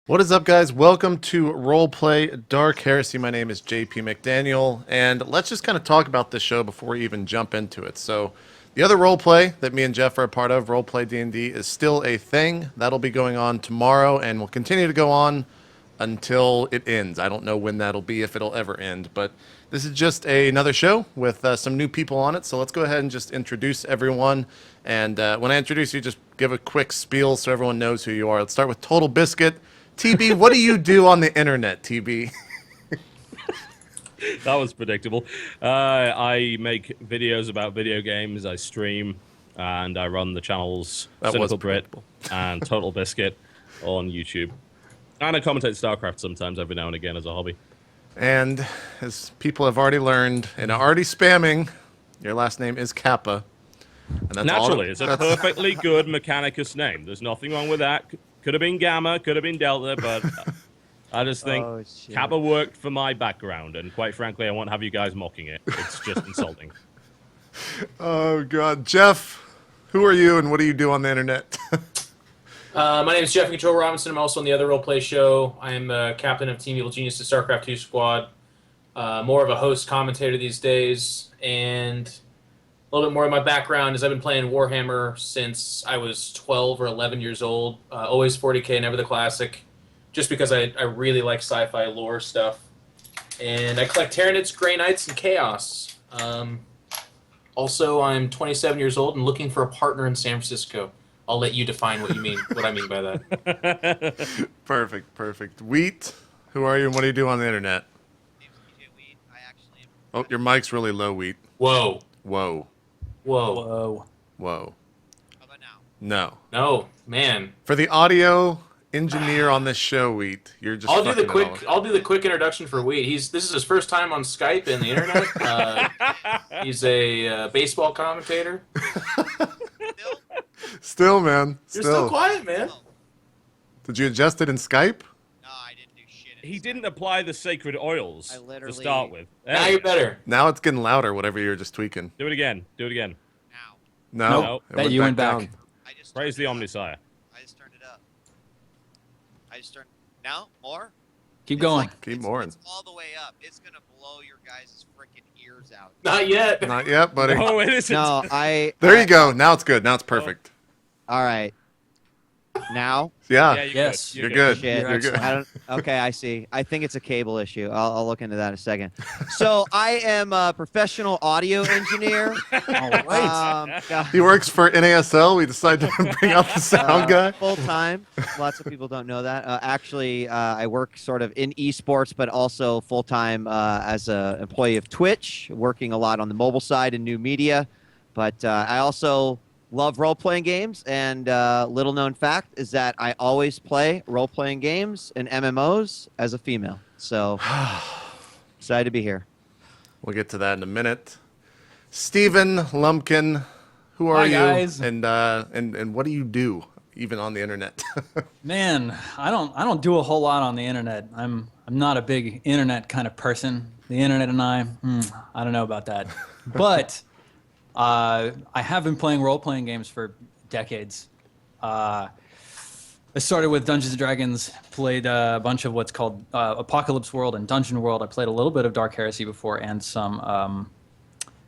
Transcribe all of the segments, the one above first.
What is up, guys? Welcome to RollPlay Dark Heresy. My name is JP McDaniel, and let's just kind of talk about this show before we even jump into it. So, the other roleplay that me and Jeff are a part of, Roleplay D&D, is still a thing. That'll be going on tomorrow, and will continue to go on until it ends. I don't know when that'll be, if it'll ever end, but this is just another show with some new people on it. So let's go ahead and just introduce everyone. And when I introduce you, just give a quick spiel so everyone knows who you are. Let's start with TotalBiscuit. TB, what do you do on the internet, TB? That was predictable. I make videos about video games, I stream, and I run the channels Cynical Brit and TotalBiscuit on YouTube. And I commentate StarCraft sometimes, every now and again, as a hobby. And as people have already learned, and are already spamming, your last name is Kappa. And that's Naturally, it's a perfectly good Mechanicus name. There's nothing wrong with that. Could have been Gamma, could have been Delta, but I just think Kappa worked for my background, and quite frankly, I won't have you guys mocking it. It's just insulting. Oh, God. Jeff, who are you, and what do you do on the internet? My name is Jeff Control Robinson. I'm also on the other roleplay show. I am captain of Team Evil Genius' StarCraft 2 squad. More of a host commentator these days, and a little bit more of my background is I've been playing Warhammer since I was 12 or 11 years old. Always 40k, never the classic, just because I really like sci-fi lore stuff. And I collect Tyranids, Grey Knights, and Chaos. Also, I'm 27 years old and looking for a partner in San Francisco. I'll let you define what I mean by that. Perfect. Wheat, who are you, and what do you do on the internet? Oh, your mic's really low, Wheat. Whoa. Whoa. Whoa. Whoa. How about now? No. No, man. For the audio engineer on this show, Wheat, you're just. I'll do the quick introduction for Wheat. This is his first time on Skype and the internet. He's a baseball commentator. Still, man. You're still quiet, man. Did you adjust it in Skype? No, I didn't do shit. He didn't apply the sacred oils to start with. Now you're better. Now it's getting louder, whatever you're just tweaking. Do it again. Now. No. Nope. It You went down. back. I just Praise the turned it Omnisire. up. I just turned it up. Now? More? Keep going. Keep more. It's all the way up. It's gonna blow your guys' freaking ears out. Not yet. Not yet, buddy. Oh, it isn't. No, There you go. Now it's good. Now it's perfect. All right. Now? Yeah. Yeah, Yes. You're good. Shit. You're good. Okay, I see. I think it's a cable issue. I'll look into that in a second. So I am a professional audio engineer. All right. He works for NASL. We decided to bring out the sound guy. Full time. Lots of people don't know that. Actually, I work sort of in esports, but also full time as an employee of Twitch, working a lot on the mobile side and new media. But I also love role-playing games, and little known fact is that I always play role-playing games and MMOs as a female. So excited to be here. We'll get to that in a minute. Steven Lumpkin, who are Hi, you? guys. And what do you do, even on the internet? Man, I don't do a whole lot on the internet. I'm not a big internet kind of person. The internet and I don't know about that. But I have been playing role-playing games for decades. I started with Dungeons & Dragons, played a bunch of what's called Apocalypse World and Dungeon World. I played a little bit of Dark Heresy before and some,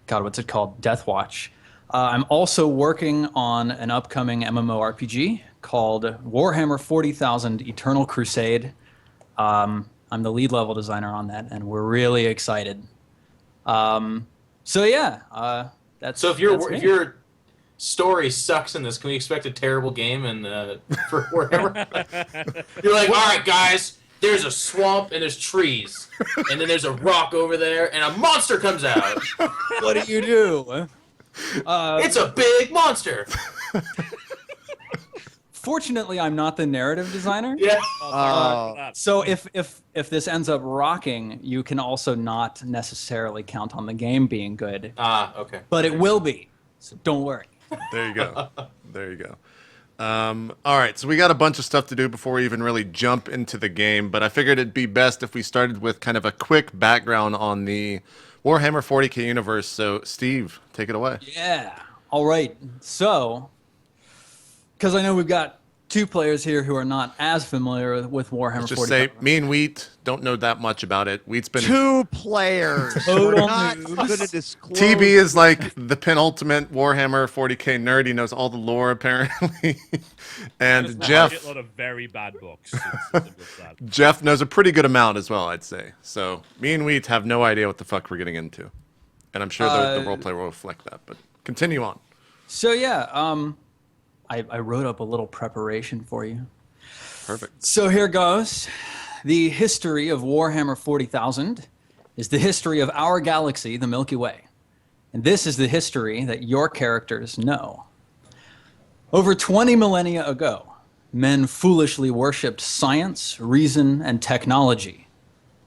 what's it called? Death Watch. I'm also working on an upcoming MMORPG called Warhammer 40,000 Eternal Crusade. I'm the lead level designer on that, and we're really excited. So So if your story sucks in this, can we expect a terrible game for Warhammer? You're like, all right, guys, there's a swamp and there's trees, and then there's a rock over there, and a monster comes out. What do you do? It's a big monster. Fortunately, I'm not the narrative designer. Yeah. So if this ends up rocking, you can also not necessarily count on the game being good. Okay. But it will be. So don't worry. There you go. There you go. All right, so we got a bunch of stuff to do before we even really jump into the game, but I figured it'd be best if we started with kind of a quick background on the Warhammer 40K universe. So, Steve, take it away. Yeah. All right. So, because I know we've got two players here who are not as familiar with Warhammer Let's 40,000. just say me and Wheat don't know that much about it. Wheat's been 2 players. We're Total not noobs. going to disclose. TB is like the penultimate Warhammer 40k nerd. He knows all the lore apparently, and Jeff. A lot of very bad books. It's simple as that. Jeff knows a pretty good amount as well, I'd say. So me and Wheat have no idea what the fuck we're getting into, and I'm sure the roleplay will reflect that. But continue on. So yeah, I wrote up a little preparation for you. Perfect. So here goes. The history of Warhammer 40,000 is the history of our galaxy, the Milky Way. And this is the history that your characters know. Over 20 millennia ago, men foolishly worshipped science, reason, and technology.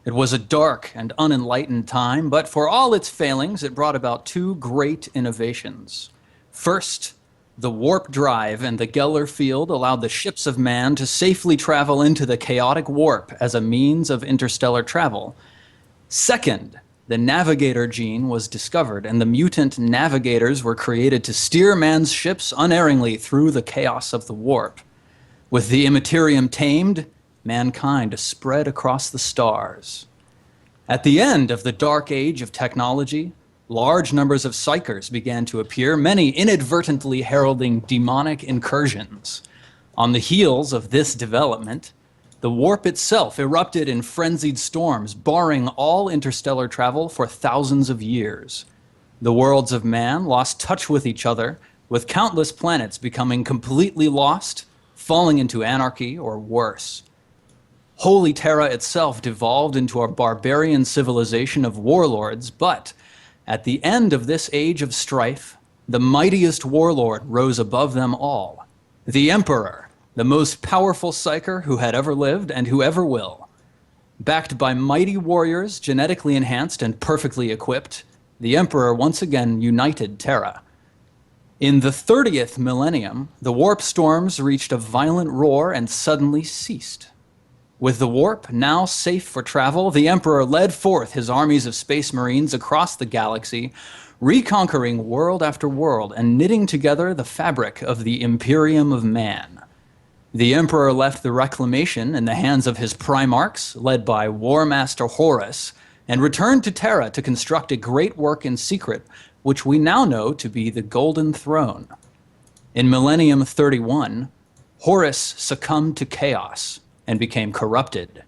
It was a dark and unenlightened time, but for all its failings, it brought about 2 great innovations. First, the warp drive and the Geller field allowed the ships of man to safely travel into the chaotic warp as a means of interstellar travel. Second, the navigator gene was discovered, and the mutant navigators were created to steer man's ships unerringly through the chaos of the warp. With the immaterium tamed, mankind spread across the stars. At the end of the dark age of technology, large numbers of psychers began to appear, many inadvertently heralding demonic incursions. On the heels of this development, the warp itself erupted in frenzied storms, barring all interstellar travel for thousands of years. The worlds of man lost touch with each other, with countless planets becoming completely lost, falling into anarchy or worse. Holy Terra itself devolved into a barbarian civilization of warlords, but at the end of this age of strife, the mightiest warlord rose above them all, the Emperor, the most powerful psyker who had ever lived and who ever will. Backed by mighty warriors, genetically enhanced and perfectly equipped, the Emperor once again united Terra. In the 30th millennium, the warp storms reached a violent roar and suddenly ceased. With the warp now safe for travel, the Emperor led forth his armies of space marines across the galaxy, reconquering world after world and knitting together the fabric of the Imperium of Man. The Emperor left the reclamation in the hands of his Primarchs, led by War Master Horus, and returned to Terra to construct a great work in secret, which we now know to be the Golden Throne. In Millennium 31, Horus succumbed to chaos and became corrupted.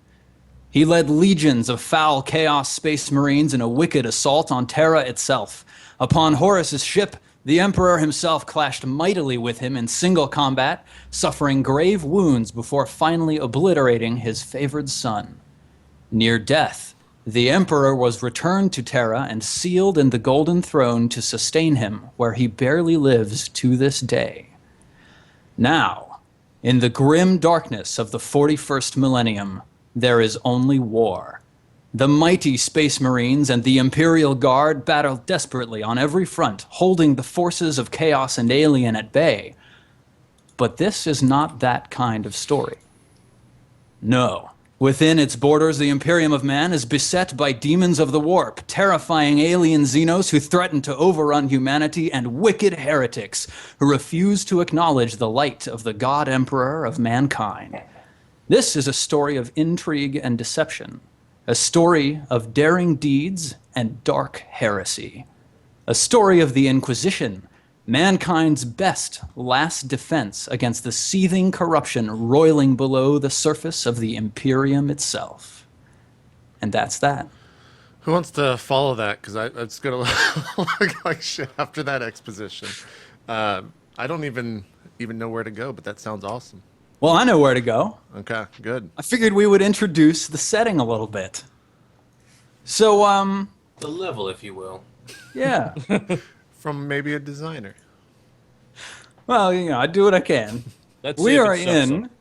He led legions of foul chaos space marines in a wicked assault on Terra itself. Upon Horus's ship, the Emperor himself clashed mightily with him in single combat, suffering grave wounds before finally obliterating his favored son. Near death, the Emperor was returned to Terra and sealed in the Golden Throne to sustain him, where he barely lives to this day. Now, in the grim darkness of the 41st millennium, there is only war. The mighty Space Marines and the Imperial Guard battle desperately on every front, holding the forces of chaos and alien at bay. But this is not that kind of story. No. Within its borders, the Imperium of Man is beset by demons of the warp, terrifying alien Xenos who threaten to overrun humanity, and wicked heretics who refuse to acknowledge the light of the God Emperor of mankind. This is a story of intrigue and deception, a story of daring deeds and dark heresy, a story of the Inquisition, mankind's best last defense against the seething corruption roiling below the surface of the Imperium itself. And that's that. Who wants to follow that? Because it's going to look like shit after that exposition. I don't even know where to go, but that sounds awesome. Well, I know where to go. Okay, good. I figured we would introduce the setting a little bit. So, The level, if you will. yeah. From maybe a designer. Well, you know, I do what I can. Let's see We if are it shuts in up.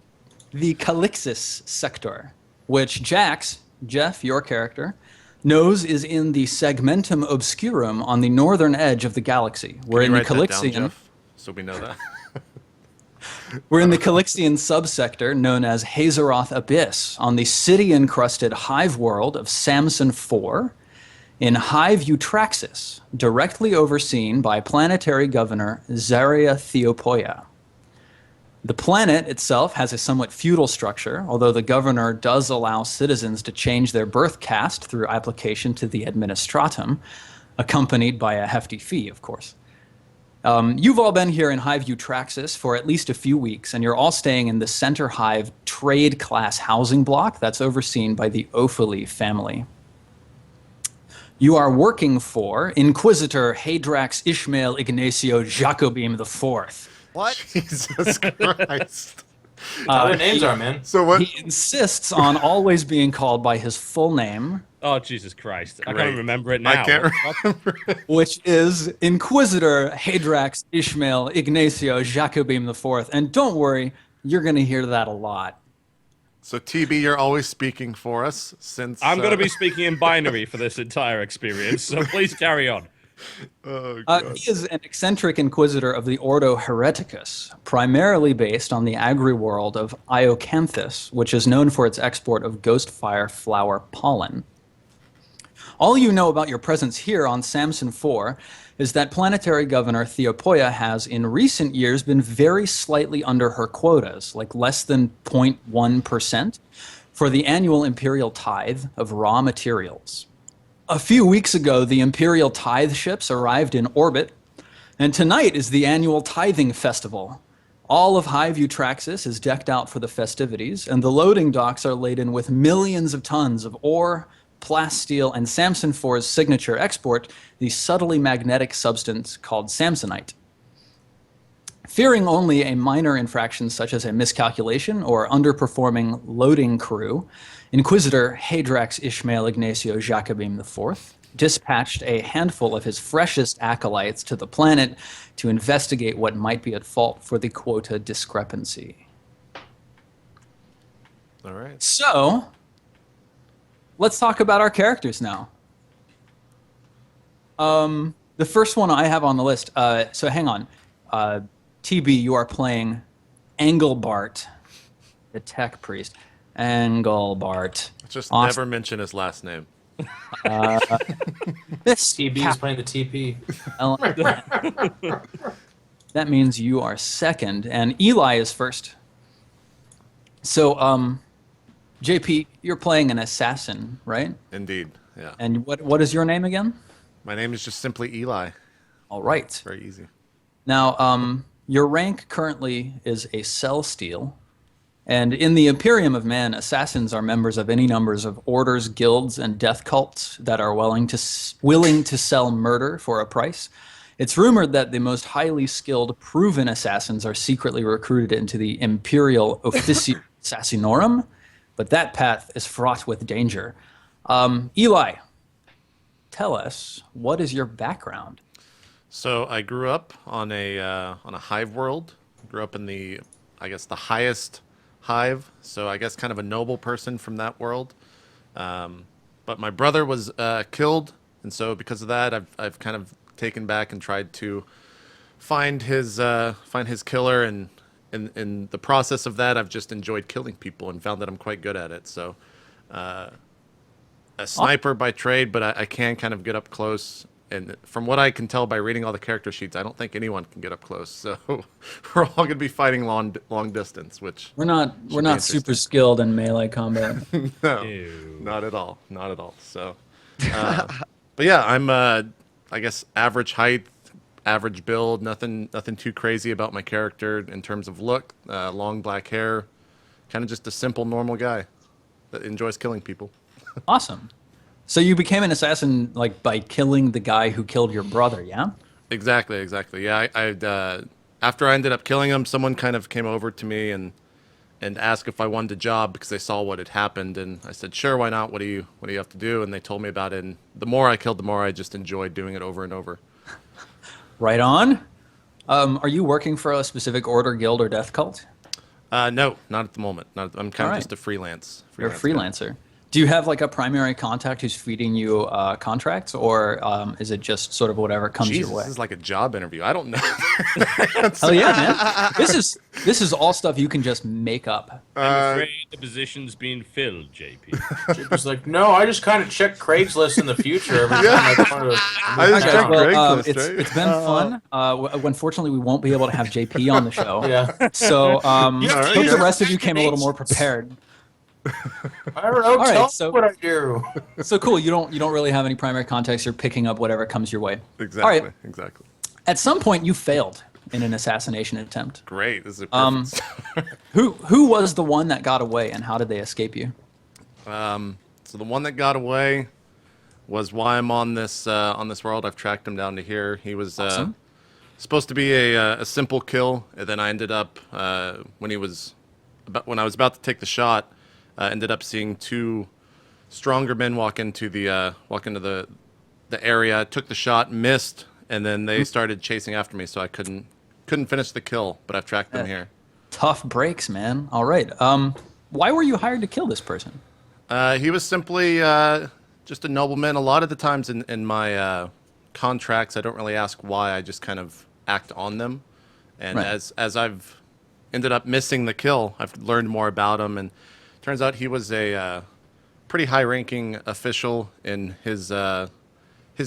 the Calixis sector, which Jeff, your character, knows is in the Segmentum Obscurum on the northern edge of the galaxy. We're in the Calixian. So we know that. We're in the Calixian subsector known as Hazeroth Abyss on the city-encrusted hive world of Samson IV, in Hive Eutraxis, directly overseen by planetary governor Zaria Theopoia. The planet itself has a somewhat feudal structure, although the governor does allow citizens to change their birth caste through application to the administratum, accompanied by a hefty fee, of course. You've all been here in Hiveview Traxxas for at least a few weeks, and you're all staying in the Center Hive trade class housing block that's overseen by the Ophaly family. You are working for Inquisitor Hadrax Ishmael Ignacio Jacobim IV. What? Jesus Christ. Their names are, man. So what? He insists on always being called by his full name, Oh, Jesus Christ. I Great. can't remember it now. I can't remember it. which is Inquisitor Hadrax Ishmael Ignacio Jacobim IV. And don't worry, you're going to hear that a lot. So TB, you're always speaking for us since I'm going to be speaking in binary for this entire experience, so please carry on. Oh, God. He is an eccentric inquisitor of the Ordo Hereticus, primarily based on the agri-world of Iocanthus, which is known for its export of ghostfire flower pollen. All you know about your presence here on Samson IV is that planetary governor Theopoia has, in recent years, been very slightly under her quotas, like less than 0.1%, for the annual imperial tithe of raw materials. A few weeks ago, the imperial tithe ships arrived in orbit, and tonight is the annual tithing festival. All of Hiveview Traxxas is decked out for the festivities, and the loading docks are laden with millions of tons of ore, plasteel, and Samson IV's signature export, the subtly magnetic substance called Samsonite. Fearing only a minor infraction such as a miscalculation or underperforming loading crew, Inquisitor Hadrax Ishmael Ignacio Jacobim IV dispatched a handful of his freshest acolytes to the planet to investigate what might be at fault for the quota discrepancy. All right. So, let's talk about our characters now. The first one I have on the list, so hang on. TB, you are playing Engelbart, the tech priest. Engelbart. Just Awesome. never mention his last name. This TB is playing the TP. That means you are second, and Eli is first. So, JP, you're playing an assassin, right? Indeed, yeah. And what is your name again? My name is just simply Eli. All right. Very easy. Now, your rank currently is a cell steal, and in the Imperium of Man, assassins are members of any numbers of orders, guilds, and death cults that are willing to sell murder for a price. It's rumored that the most highly skilled, proven assassins are secretly recruited into the Imperial Officio Assassinorum, but that path is fraught with danger. Eli, tell us, what is your background? So I grew up on a hive world. Grew up in the highest hive. So I guess kind of a noble person from that world. But my brother was killed, and so because of that, I've kind of taken back and tried to find his killer, and in the process of that, I've just enjoyed killing people and found that I'm quite good at it. So a sniper by trade, but I can kind of get up close. And from what I can tell by reading all the character sheets, I don't think anyone can get up close. So we're all going to be fighting long distance, which We're not super skilled in melee combat. no, Ew. not at all, not at all. So, but yeah, I'm I guess average height, average build, nothing too crazy about my character in terms of look. Long black hair, kind of just a simple normal guy that enjoys killing people. Awesome. So you became an assassin like by killing the guy who killed your brother, yeah? Exactly. Yeah, I after I ended up killing him, someone kind of came over to me and asked if I wanted a job because they saw what had happened, and I said, sure, why not? What do you have to do? And they told me about it, and the more I killed, the more I just enjoyed doing it over and over. Right on. Are you working for a specific order, guild, or death cult? No, not at the moment. I'm kind of Alright. just a freelance. You're a guy. freelancer. Do you have like a primary contact who's feeding you contracts, or is it just sort of whatever comes Jesus, your way? this is like a job interview. I don't know. Hell yeah, man! This is all stuff you can just make up. I'm afraid the position's being filled, JP. JP's like, no, I just kind of check Craigslist in the future. Every time I go to I just checked Craigslist, it's been fun. Unfortunately, we won't be able to have JP on the show. Yeah. So Yeah. hope the rest of you came a little more prepared. I don't know. right, Tell so- me what I do. So cool. You don't really have any primary contacts. You're picking up whatever comes your way. Exactly. All right. Exactly. At some point, you failed in an assassination attempt. Great. This is a perfect start. Who was the one that got away, and how did they escape you? So the one that got away was why I'm on this world. I've tracked him down to here. He was Awesome. supposed to be a simple kill, and then I ended up when I was about to take the shot, ended up seeing two stronger men walk into the area. I took the shot, missed, and then they started chasing after me, so I couldn't finish the kill. But I've tracked them here. Tough breaks, man. All right. Why were you hired to kill this person? He was simply just a nobleman. A lot of the times in my contracts, I don't really ask why. I just kind of act on them. And Right. as I've ended up missing the kill, I've learned more about him. And turns out he was a pretty high-ranking official in his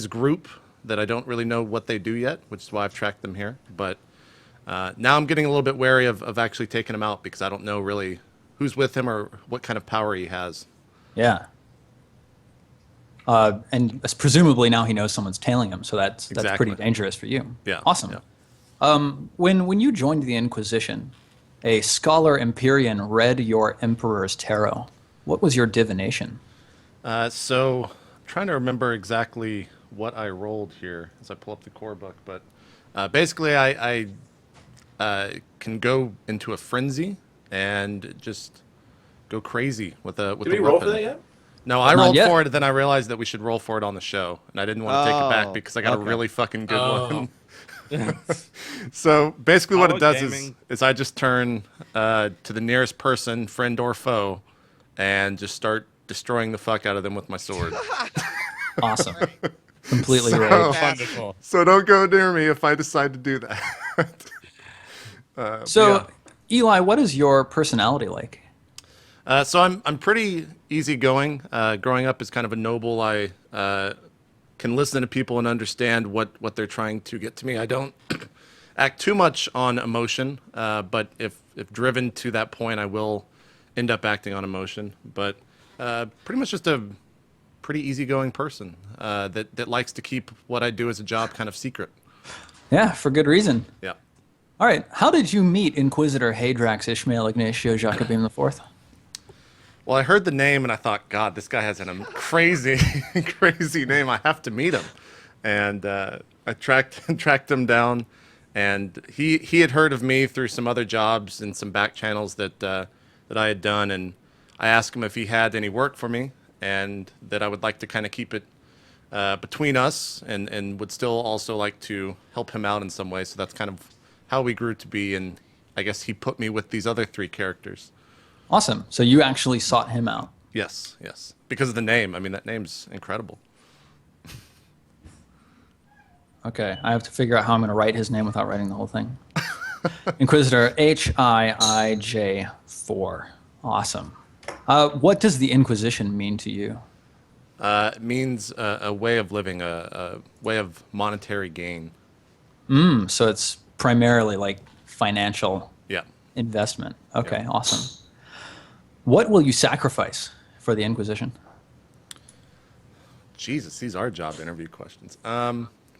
group that I don't really know what they do yet, which is why I've tracked them here. But now I'm getting a little bit wary of actually taking him out because I don't know really who's with him or what kind of power he has. Yeah. And presumably now he knows someone's tailing him, so that's Exactly. pretty dangerous for you. Yeah. Awesome. Yeah. When you joined the Inquisition, a scholar Empyrean read your Emperor's Tarot. What was your divination? So I'm trying to remember exactly what I rolled here as I pull up the core book, but basically I can go into a frenzy and just go crazy with the Did we weapon. roll for that yet? No, I Not rolled yet. for it, and then I realized that we should roll for it on the show, and I didn't want to take it back Oh, because I got a okay. really fucking good Oh. one. So basically what it Hello, does gaming. is I just turn to the nearest person, friend or foe, and just start destroying the fuck out of them with my sword. Awesome. Completely So- right. Wonderful. So don't go near me if I decide to do that. So, Eli, what is your personality like? So I'm pretty easygoing. Growing up as kind of a noble, I can listen to people and understand what they're trying to get to me. I don't act too much on emotion, but if driven to that point, I will end up acting on emotion. But pretty much just a pretty easygoing person that likes to keep what I do as a job kind of secret. Yeah, for good reason. Yeah. All right. How did you meet Inquisitor Hadrax Ishmael Ignatio Jacobim IV? Well, I heard the name and I thought, God, this guy has a crazy, crazy name. I have to meet him. And I tracked him down, and he had heard of me through some other jobs and some back channels that I had done. And I asked him if he had any work for me, and that I would like to kind of keep it between us, and would still also like to help him out in some way. So that's kind of how we grew to be. And I guess he put me with these other three characters. Awesome. So you actually sought him out. Yes, yes. Because of the name. I mean, that name's incredible. Okay, I have to figure out how I'm going to write his name without writing the whole thing. Inquisitor HIIJ4. Awesome. What does the Inquisition mean to you? It means a way of living, a way of monetary gain. So it's primarily like financial Yeah. investment. Okay, Yeah. awesome. What will you sacrifice for the Inquisition? Jesus, these are job interview questions.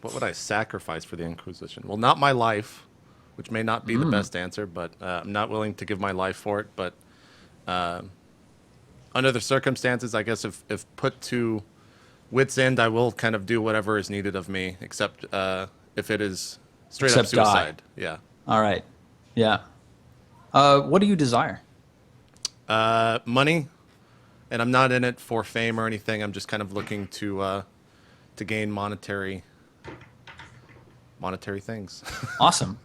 What would I sacrifice for the Inquisition? Well, not my life, which may not be the best answer, but I'm not willing to give my life for it. But under the circumstances, I guess if put to wit's end, I will kind of do whatever is needed of me, except if it is straight up Except die. suicide. Yeah. All right. Yeah. What do you desire? Money, and I'm not in it for fame or anything. I'm just kind of looking to gain monetary things. Awesome.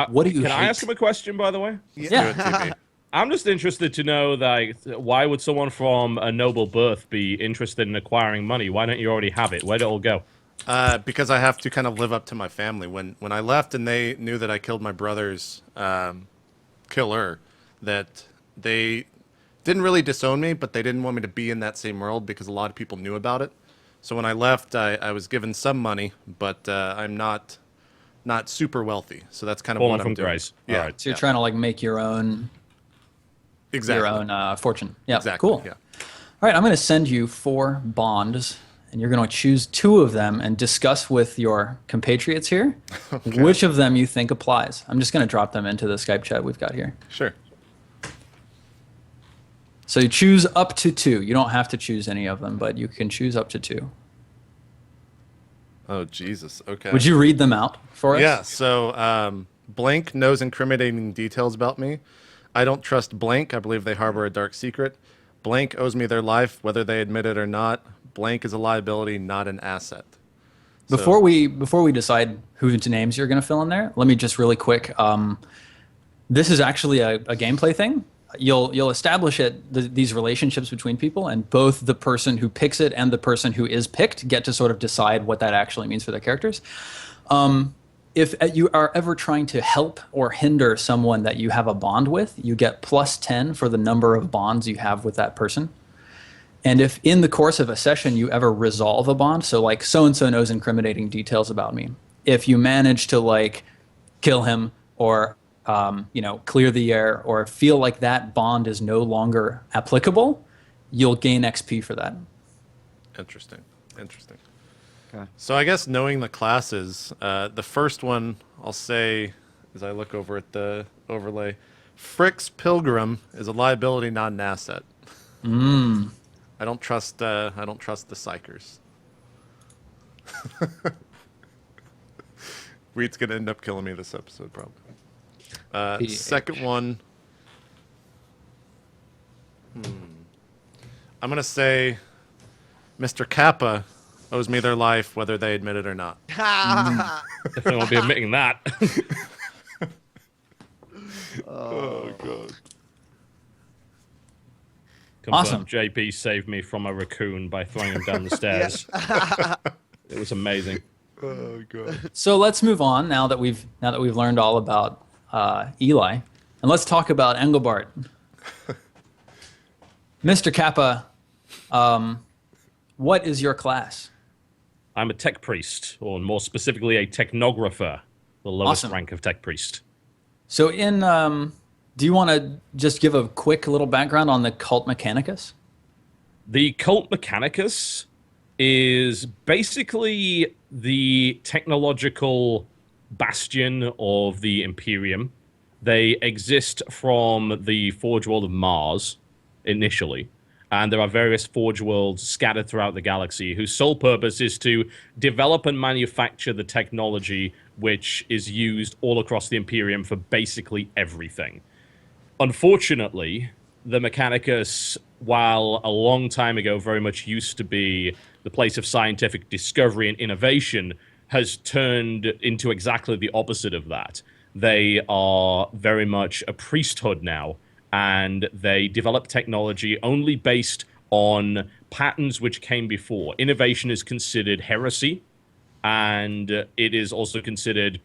What do you Can I hate? ask him a question, by the way? Yeah. Do it, TB. I'm just interested to know, like, why would someone from a noble birth be interested in acquiring money? Why don't you already have it? Where'd it all go? Because I have to kind of live up to my family. When I left and they knew that I killed my brother's killer, that they didn't really disown me, but they didn't want me to be in that same world because a lot of people knew about it. So when I left, I was given some money, but I'm not super wealthy. So that's kind of Fallen what I'm from doing. grace. Yeah. All right. So you're trying to like make your own fortune. Yeah, Exactly. cool. Yeah. All right, I'm going to send you 4 bonds, and you're going to choose 2 of them and discuss with your compatriots here which of them you think applies. I'm just going to drop them into the Skype chat we've got here. Sure. So you choose up to 2. You don't have to choose any of them, but you can choose up to 2. Oh, Jesus. Okay. Would you read them out for us? Yeah. So blank knows incriminating details about me. I don't trust blank. I believe they harbor a dark secret. Blank owes me their life, whether they admit it or not. Blank is a liability, not an asset. Before we decide whose names you're going to fill in there, let me just really quick. This is actually a gameplay thing. You'll establish these relationships between people, and both the person who picks it and the person who is picked get to sort of decide what that actually means for their characters. If you are ever trying to help or hinder someone that you have a bond with, you get +10 for the number of bonds you have with that person. And if in the course of a session you ever resolve a bond, so like so-and-so knows incriminating details about me, if you manage to like kill him or clear the air or feel like that bond is no longer applicable, you'll gain XP for that. Interesting. Okay. So I guess knowing the classes, the first one I'll say, as I look over at the overlay, Frick's Pilgrim is a liability, not an asset. I don't trust the psychers. Wheat's gonna end up killing me this episode probably. Second one, I'm gonna say Mr. Kappa owes me their life, whether they admit it or not. Definitely won't be admitting that. Oh God. Awesome. JP saved me from a raccoon by throwing him down the stairs. It was amazing. Oh God. So let's move on now that we've learned all about Eli, and let's talk about Engelbart. Mr. Kappa, what is your class? I'm a tech priest, or more specifically, a technographer, the lowest Awesome. rank of tech priest. So do you want to just give a quick little background on the Cult Mechanicus? The Cult Mechanicus is basically the technological bastion of the Imperium. They exist from the Forge World of Mars, initially. And there are various Forge Worlds scattered throughout the galaxy whose sole purpose is to develop and manufacture the technology which is used all across the Imperium for basically everything. Unfortunately, the Mechanicus, while a long time ago very much used to be the place of scientific discovery and innovation, has turned into exactly the opposite of that. They are very much a priesthood now, and they develop technology only based on patterns which came before. Innovation is considered heresy, and it is also considered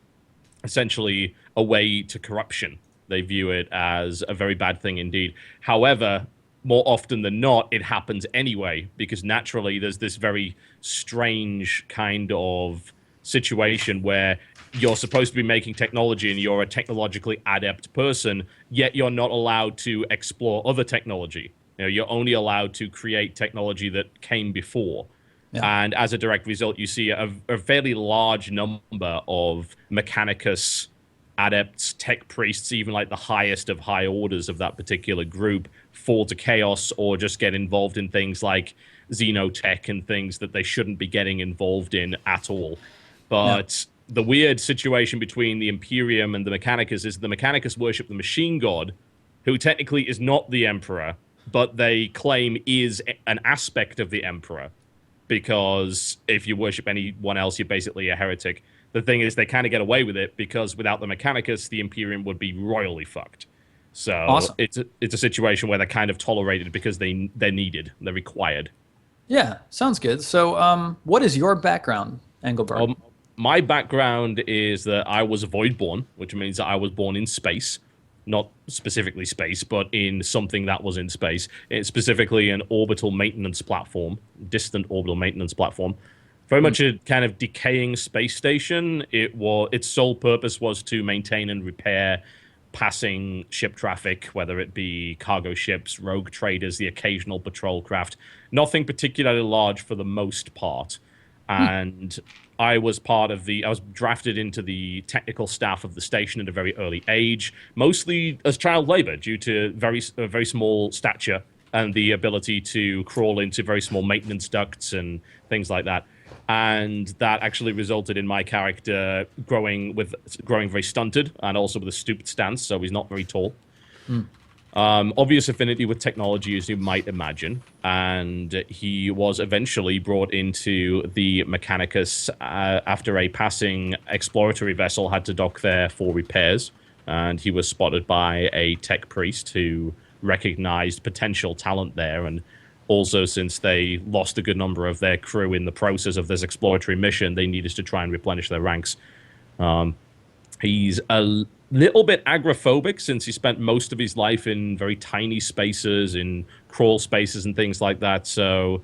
essentially a way to corruption. They view it as a very bad thing indeed. However, more often than not, it happens anyway, because naturally there's this very strange kind of situation where you're supposed to be making technology and you're a technologically adept person, yet you're not allowed to explore other technology. You're only allowed to create technology that came before. Yeah. And as a direct result, you see a fairly large number of Mechanicus adepts, tech priests, even like the highest of high orders of that particular group, fall to chaos or just get involved in things like xenotech and things that they shouldn't be getting involved in at all. But the weird situation between the Imperium and the Mechanicus is the Mechanicus worship the machine god, who technically is not the Emperor, but they claim is an aspect of the Emperor, because if you worship anyone else, you're basically a heretic. The thing is, they kind of get away with it, because without the Mechanicus, the Imperium would be royally fucked. So Awesome. it's a situation where they're kind of tolerated because they're needed, they're required. Yeah, sounds good. So, what is your background, Engelbart? My background is that I was void-born, which means that I was born in space. Not specifically space, but in something that was in space. It's specifically an orbital maintenance platform, distant orbital maintenance platform. Very much a kind of decaying space station. Its sole purpose was to maintain and repair passing ship traffic, whether it be cargo ships, rogue traders, the occasional patrol craft. Nothing particularly large for the most part. And I was drafted into the technical staff of the station at a very early age, mostly as child labor due to very small stature and the ability to crawl into very small maintenance ducts and things like that. And that actually resulted in my character growing very stunted and also with a stooped stance, so he's not very tall. Obvious affinity with technology, as you might imagine, and he was eventually brought into the Mechanicus after a passing exploratory vessel had to dock there for repairs, and he was spotted by a tech priest who recognized potential talent there, and also since they lost a good number of their crew in the process of this exploratory mission, they needed to try and replenish their ranks. He's a little bit agoraphobic since he spent most of his life in very tiny spaces, in crawl spaces and things like that, so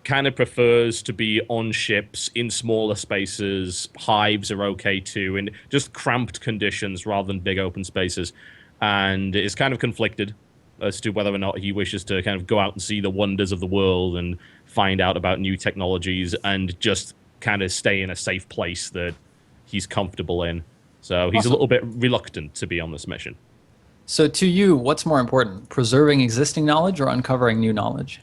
kind of prefers to be on ships in smaller spaces. Hives are okay too, in just cramped conditions rather than big open spaces, and is kind of conflicted as to whether or not he wishes to kind of go out and see the wonders of the world and find out about new technologies and just kind of stay in a safe place that he's comfortable in. So he's a little bit reluctant to be on this mission. So to you, what's more important, preserving existing knowledge or uncovering new knowledge?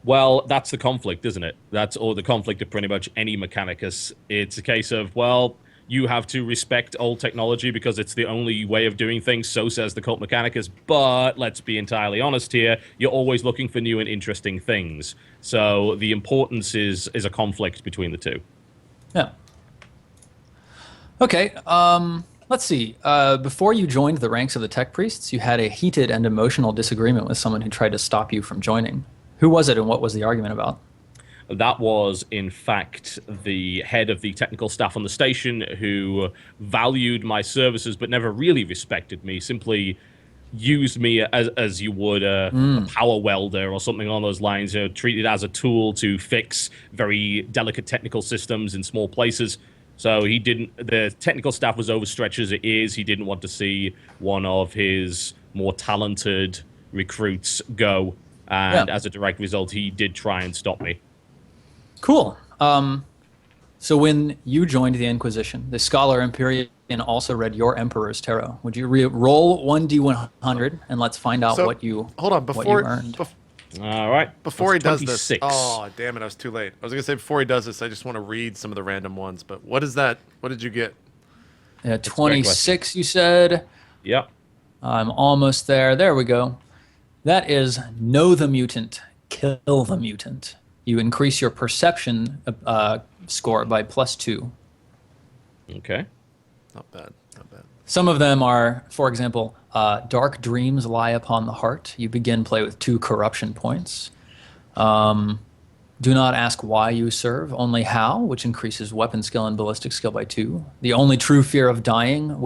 Well, that's the conflict, isn't it? That's all the conflict of pretty much any Mechanicus. It's a case of, well, you have to respect old technology because it's the only way of doing things, so says the Cult Mechanicus, but let's be entirely honest here, you're always looking for new and interesting things. So the importance is a conflict between the two. Yeah. Okay, let's see. Before you joined the ranks of the tech priests, you had a heated and emotional disagreement with someone who tried to stop you from joining. Who was it and what was the argument about? That was, in fact, the head of the technical staff on the station who valued my services but never really respected me, simply used me as you would a power welder or something along those lines, treated as a tool to fix very delicate technical systems in small places. So the technical staff was overstretched as it is. He didn't want to see one of his more talented recruits go. And as a direct result, he did try and stop me. Cool. So when you joined the Inquisition, the Scholar Empyrean also read your Emperor's Tarot. Would you roll 1d100 and let's find out what you earned? All right. Before he does this, oh damn it, I was too late. I was gonna say before he does this, I just want to read some of the random ones. But what is that? What did you get? 26, you said. Yep. I'm almost there. There we go. That is know the mutant, kill the mutant. You increase your perception score by +2. Okay. Not bad. Not bad. Some of them are, for example, dark dreams lie upon the heart. You begin play with 2 corruption points. Do not ask why you serve, only how, which increases weapon skill and ballistic skill by 2. The only true fear of dying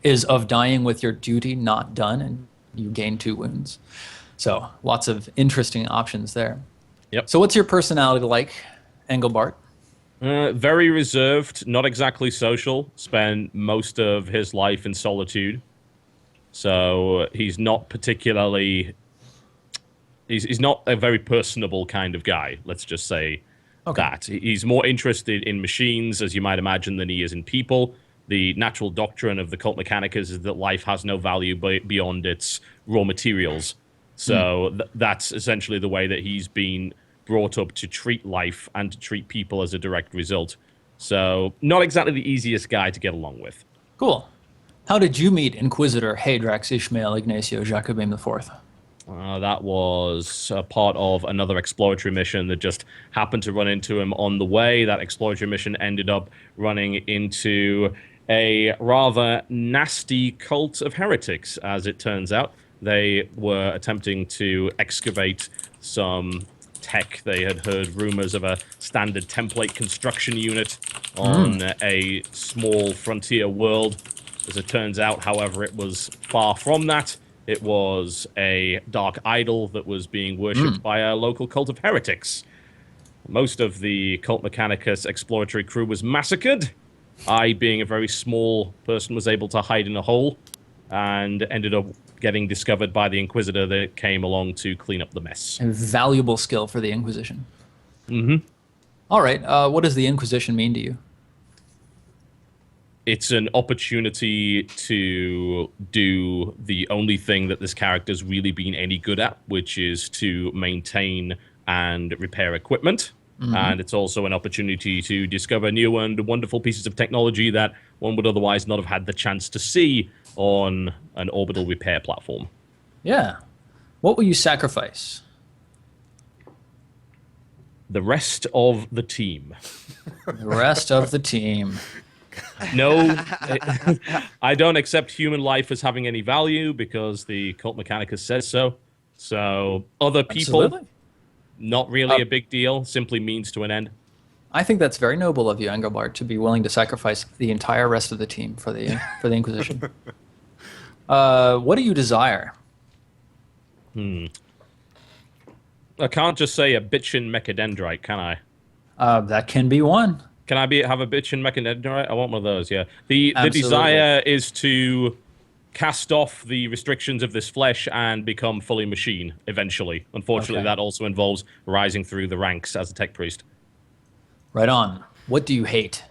is of dying with your duty not done, and you gain 2 wounds. So lots of interesting options there. Yep. So what's your personality like, Engelbart? Very reserved, not exactly social. Spent most of his life in solitude. So he's not particularly... He's not a very personable kind of guy, let's just say that. He's more interested in machines, as you might imagine, than he is in people. The natural doctrine of the Cult Mechanicus is that life has no value beyond its raw materials. So that's essentially the way that he's been brought up to treat life and to treat people as a direct result. So not exactly the easiest guy to get along with. Cool. How did you meet Inquisitor Hadrax Ishmael Ignacio Jacobim IV? That was a part of another exploratory mission that just happened to run into him on the way. That exploratory mission ended up running into a rather nasty cult of heretics, as it turns out. They were attempting to excavate some tech. They had heard rumors of a standard template construction unit on a small frontier world. As it turns out, however, it was far from that. It was a dark idol that was being worshipped by a local cult of heretics. Most of the Cult Mechanicus exploratory crew was massacred. I, being a very small person, was able to hide in a hole and ended up getting discovered by the Inquisitor that came along to clean up the mess. A valuable skill for the Inquisition. Mm-hmm. All right. What does the Inquisition mean to you? It's an opportunity to do the only thing that this character's really been any good at, which is to maintain and repair equipment. And it's also an opportunity to discover new and wonderful pieces of technology that one would otherwise not have had the chance to see on an orbital repair platform. Yeah. What will you sacrifice? The rest of the team. The rest of the team. No, I don't accept human life as having any value because the Cult Mechanicus says so. So other people... Absolutely. Not really a big deal, simply means to an end. I think that's very noble of you, Engelbart, to be willing to sacrifice the entire rest of the team for the Inquisition. What do you desire? I can't just say a bitchin' mechadendrite, can I? That can be one. Can I have a bitchin' mechadendrite? I want one of those, yeah. The desire is to cast off the restrictions of this flesh and become fully machine eventually. Unfortunately, that also involves rising through the ranks as a tech priest. Right on. What do you hate?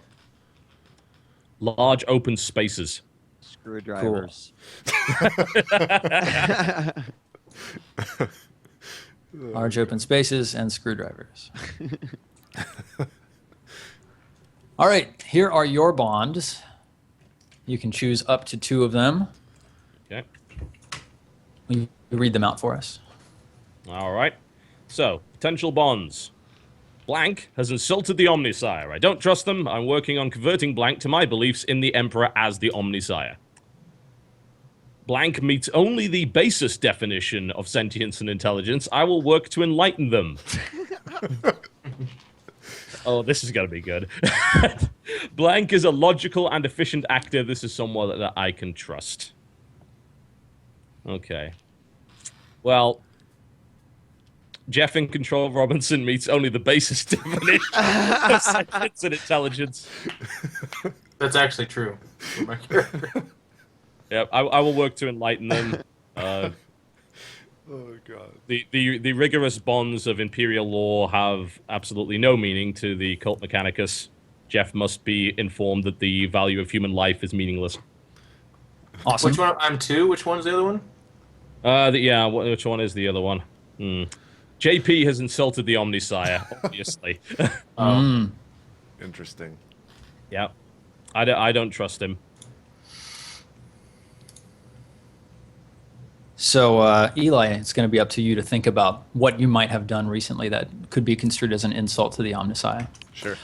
Large open spaces. Screwdrivers. Large open spaces and screwdrivers. All right, here are your bonds. You can choose up to 2 of them. Okay. Will you read them out for us? All right. So, potential bonds. Blank has insulted the Omnisire. I don't trust them. I'm working on converting Blank to my beliefs in the Emperor as the Omnisire. Blank meets only the basest definition of sentience and intelligence. I will work to enlighten them. Oh, this is going to be good. Blank is a logical and efficient actor. This is someone that I can trust. Okay. Well, Jeff iNcontroL Robinson meets only the basest definition of sentience and intelligence. That's actually true. Yep, I will work to enlighten them. Oh god. The rigorous bonds of Imperial law have absolutely no meaning to the Cult Mechanicus. Jeff must be informed that the value of human life is meaningless. Awesome. Which one? I'm 2. Which one's the other one? Which one is the other one? JP has insulted the Omnisire, obviously. Interesting. Yeah. I don't trust him. So, Eli, it's going to be up to you to think about what you might have done recently that could be construed as an insult to the Omnisire. Sure.